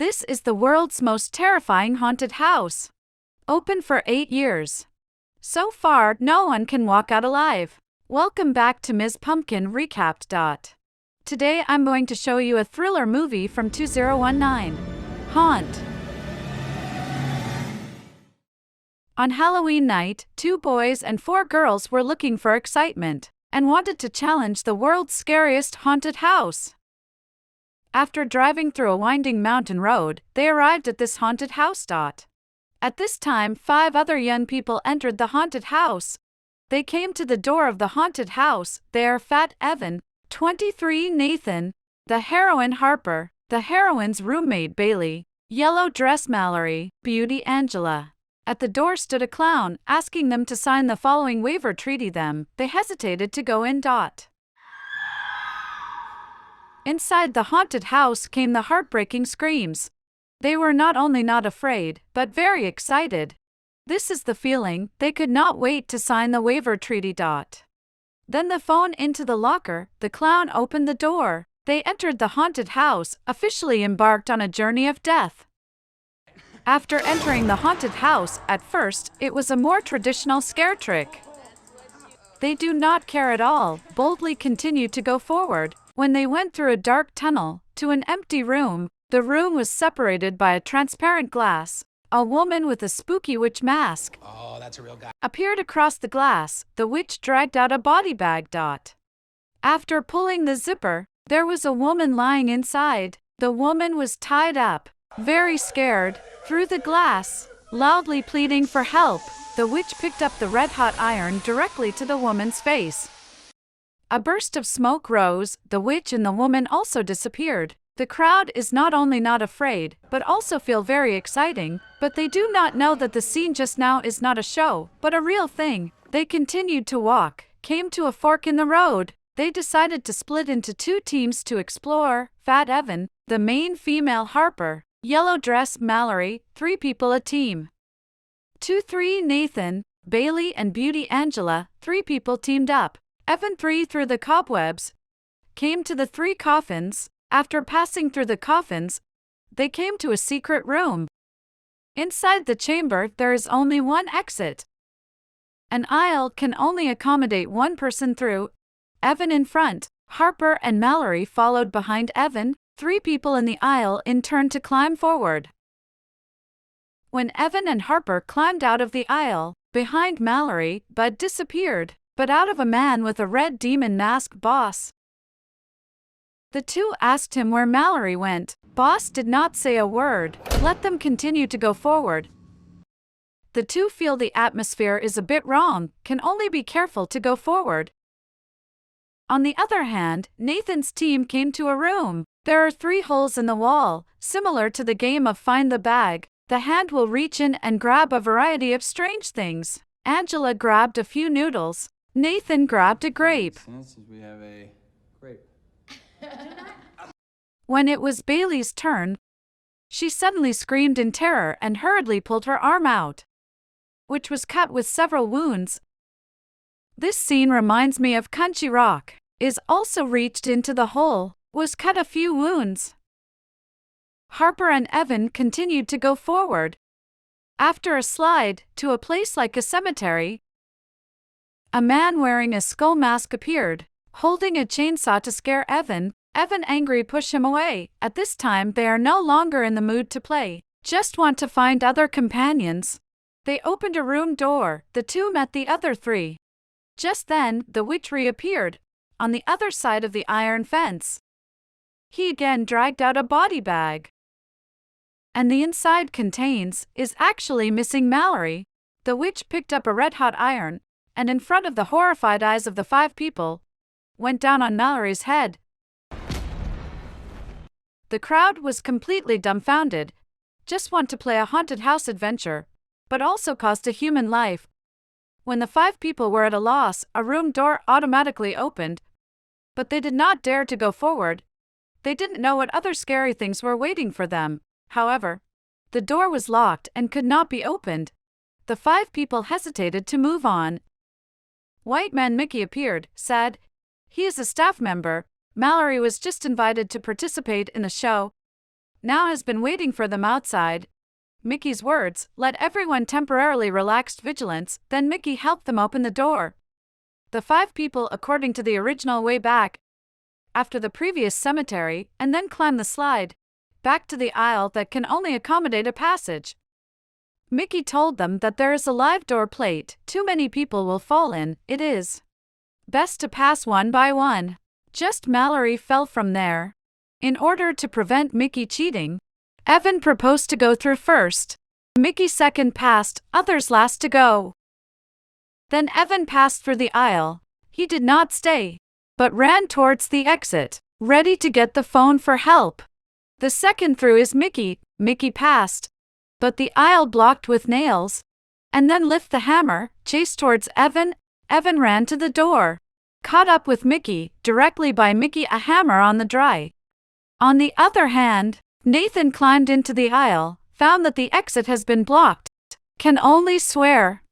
This is the world's most terrifying haunted house. Open for 8 years. So far, no one can walk out alive. Welcome back to Ms. Pumpkin Recapped. Today I'm going to show you a thriller movie from 2019. Haunt. On Halloween night, 2 boys and 4 girls were looking for excitement and wanted to challenge the world's scariest haunted house. After driving through a winding mountain road, they arrived at this haunted house. At this time, 5 other young people entered the haunted house. They came to the door of the haunted house. There, Fat Evan, 23, Nathan, the heroine Harper, the heroine's roommate Bailey, Yellow Dress Mallory, Beauty Angela. At the door stood a clown, asking them to sign the following waiver treaty. They hesitated to go in. Inside the haunted house came the heartbreaking screams. They were not only not afraid, but very excited. This is the feeling, they could not wait to sign the waiver treaty. Then the phone into the locker, the clown opened the door. They entered the haunted house, officially embarked on a journey of death. After entering the haunted house, at first, it was a more traditional scare trick. They do not care at all, boldly continued to go forward. When they went through a dark tunnel, to an empty room, the room was separated by a transparent glass. A woman with a spooky witch mask that's a real guy. appeared across the glass. The witch dragged out a body bag. After pulling the zipper, there was a woman lying inside. The woman was tied up, very scared, through the glass, loudly pleading for help. The witch picked up the red-hot iron directly to the woman's face. A burst of smoke rose, the witch and the woman also disappeared. The crowd is not only not afraid, but also feel very exciting, but they do not know that the scene just now is not a show, but a real thing. They continued to walk, came to a fork in the road. They decided to split into 2 teams to explore. Fat Evan, the main female Harper, Yellow Dress Mallory, 3 people a team. 2-3 Nathan, Bailey and Beauty Angela, 3 people teamed up. Evan 3 through the cobwebs, came to the 3 coffins. After passing through the coffins, they came to a secret room. Inside the chamber, there is only one exit. An aisle can only accommodate 1 person through. Evan in front, Harper and Mallory followed behind Evan. 3 people in the aisle in turn to climb forward. When Evan and Harper climbed out of the aisle, behind Mallory, Bud disappeared, but out of a man with a red demon mask. Boss. The 2 asked him where Mallory went. Boss did not say a word. Let them continue to go forward. The 2 feel the atmosphere is a bit wrong, can only be careful to go forward. On the other hand, Nathan's team came to a room. There are 3 holes in the wall, similar to the game of Find the Bag. The hand will reach in and grab a variety of strange things. Angela grabbed a few noodles. Nathan grabbed a grape. We have a grape. When it was Bailey's turn, she suddenly screamed in terror and hurriedly pulled her arm out, which was cut with several wounds. This scene reminds me of Country Rock. Is also reached into the hole, was cut a few wounds. Harper and Evan continued to go forward. After a slide, to a place like a cemetery, a man wearing a skull mask appeared, holding a chainsaw to scare Evan. Evan angry pushed him away. At this time they are no longer in the mood to play, just want to find other companions. They opened a room door, the 2 met the other 3. Just then, the witch reappeared, on the other side of the iron fence. He again dragged out a body bag. And the inside is actually missing Mallory. The witch picked up a red-hot iron, and in front of the horrified eyes of the 5 people, went down on Mallory's head. The crowd was completely dumbfounded. Just want to play a haunted house adventure, but also cost a human life. When the 5 people were at a loss, a room door automatically opened, but they did not dare to go forward. They didn't know what other scary things were waiting for them. However, the door was locked and could not be opened. The 5 people hesitated to move on. White Man Mickey appeared, said, he is a staff member. Mallory was just invited to participate in the show. now has been waiting for them outside. Mickey's words let everyone temporarily relaxed vigilance, then Mickey helped them open the door. The 5 people according to the original way back after the previous cemetery and then climb the slide back to the aisle that can only accommodate a passage. Mickey told them that there is a live door plate, too many people will fall in, it is best to pass one by one. Just Mallory fell from there. In order to prevent Mickey cheating, Evan proposed to go through first. Mickey second passed, others last to go. Then Evan passed through the aisle. He did not stay, but ran towards the exit, ready to get the phone for help. The second through is Mickey. Mickey passed, but the aisle blocked with nails, and then lift the hammer, chased towards Evan. Evan ran to the door, caught up with Mickey, directly by Mickey a hammer on the dry. On the other hand, Nathan climbed into the aisle, found that the exit has been blocked, can only swear.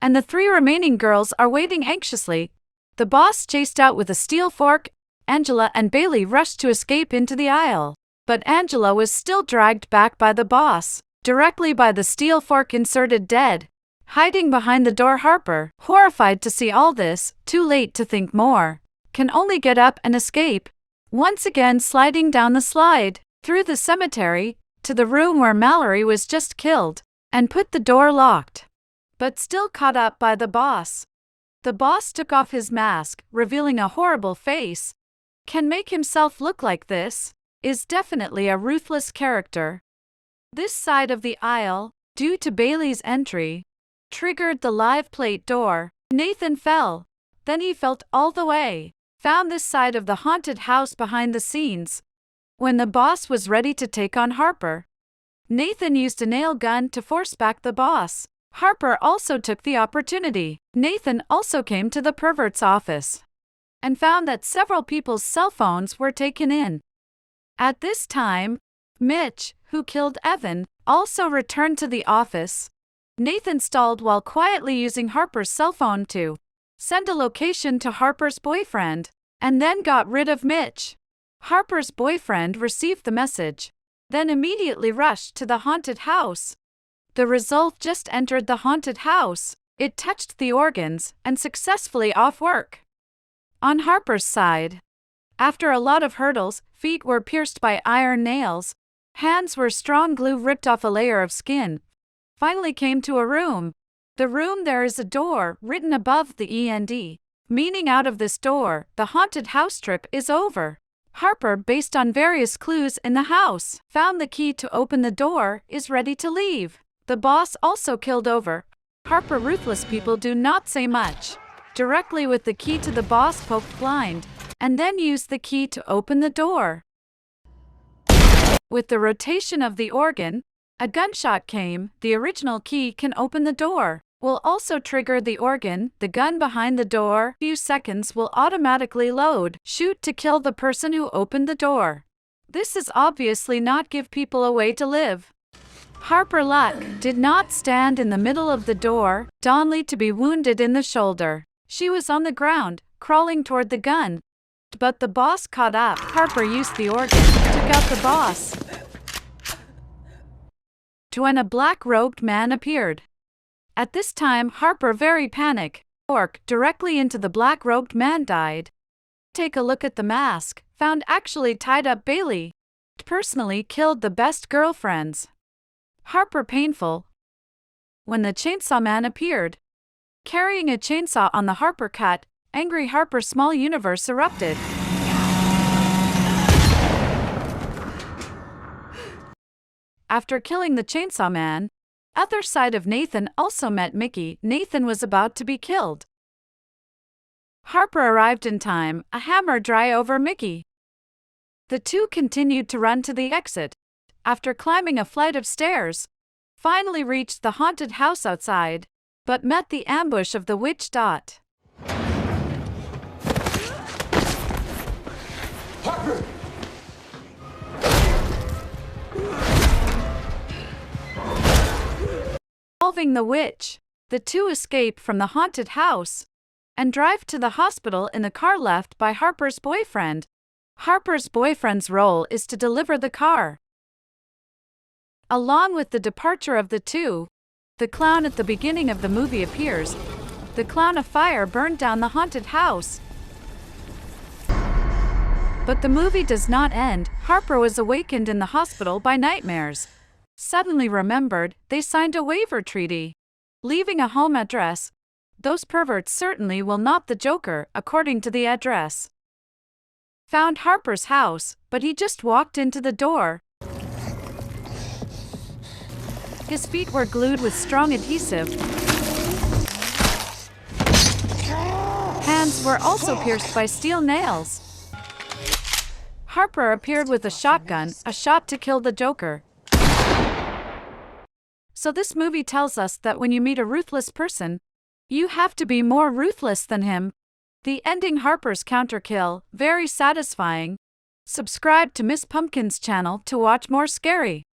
And the 3 remaining girls are waiting anxiously. The boss chased out with a steel fork. Angela and Bailey rushed to escape into the aisle, but Angela was still dragged back by the boss, directly by the steel fork inserted dead. Hiding behind the door, Harper, horrified to see all this, too late to think more, can only get up and escape, once again sliding down the slide, through the cemetery, to the room where Mallory was just killed, and put the door locked. But still caught up by the boss. The boss took off his mask, revealing a horrible face. Can make himself look like this, is definitely a ruthless character. This side of the aisle, due to Bailey's entry, triggered the live plate door. Nathan fell. Then he felt all the way. Found this side of the haunted house behind the scenes. When the boss was ready to take on Harper, Nathan used a nail gun to force back the boss. Harper also took the opportunity. Nathan also came to the pervert's office and found that several people's cell phones were taken in. At this time, Mitch, who killed Evan, also returned to the office. Nathan stalled while quietly using Harper's cell phone to send a location to Harper's boyfriend, and then got rid of Mitch. Harper's boyfriend received the message, then immediately rushed to the haunted house. The result just entered the haunted house. It touched the organs and successfully off work. On Harper's side, after a lot of hurdles, feet were pierced by iron nails, hands were strong glue ripped off a layer of skin. Finally came to a room. The room there is a door written above the END, meaning out of this door, the haunted house trip is over. Harper, based on various clues in the house, found the key to open the door, is ready to leave. The boss also killed over. Harper ruthless people do not say much. Directly with the key to the boss poked blind, and then used the key to open the door. With the rotation of the organ, a gunshot came. The original key can open the door. Will also trigger the organ. The gun behind the door, few seconds will automatically load. Shoot to kill the person who opened the door. This is obviously not give people a way to live. Harper Luck did not stand in the middle of the door, Donnelly to be wounded in the shoulder. She was on the ground, crawling toward the gun. But the boss caught up. Harper used the organ, took out the boss. When a black-robed man appeared. At this time Harper very panic. Orc directly into the black-robed man died. Take a look at the mask, found actually tied up Bailey. Personally killed the best girlfriends. Harper painful. When the chainsaw man appeared, carrying a chainsaw on the Harper cut, angry Harper small universe erupted. After killing the chainsaw man, other side of Nathan also met Mickey. Nathan was about to be killed. Harper arrived in time, a hammer dry over Mickey. The two continued to run to the exit. After climbing a flight of stairs, finally reached the haunted house outside, but met the ambush of the witch. Harper! Solving the witch, the two escape from the haunted house and drive to the hospital in the car left by Harper's boyfriend. Harper's boyfriend's role is to deliver the car. Along with the departure of the two, the clown at the beginning of the movie appears. The clown of fire burned down the haunted house. But the movie does not end. Harper was awakened in the hospital by nightmares. Suddenly remembered, they signed a waiver treaty, leaving a home address. Those perverts certainly will not the Joker, according to the address. Found Harper's house, but he just walked into the door. His feet were glued with strong adhesive. Hands were also pierced by steel nails. Harper appeared with a shotgun, a shot to kill the Joker. So this movie tells us that when you meet a ruthless person, you have to be more ruthless than him. The ending, Harper's counterkill, very satisfying. Subscribe to Ms. Pumpkin's channel to watch more scary.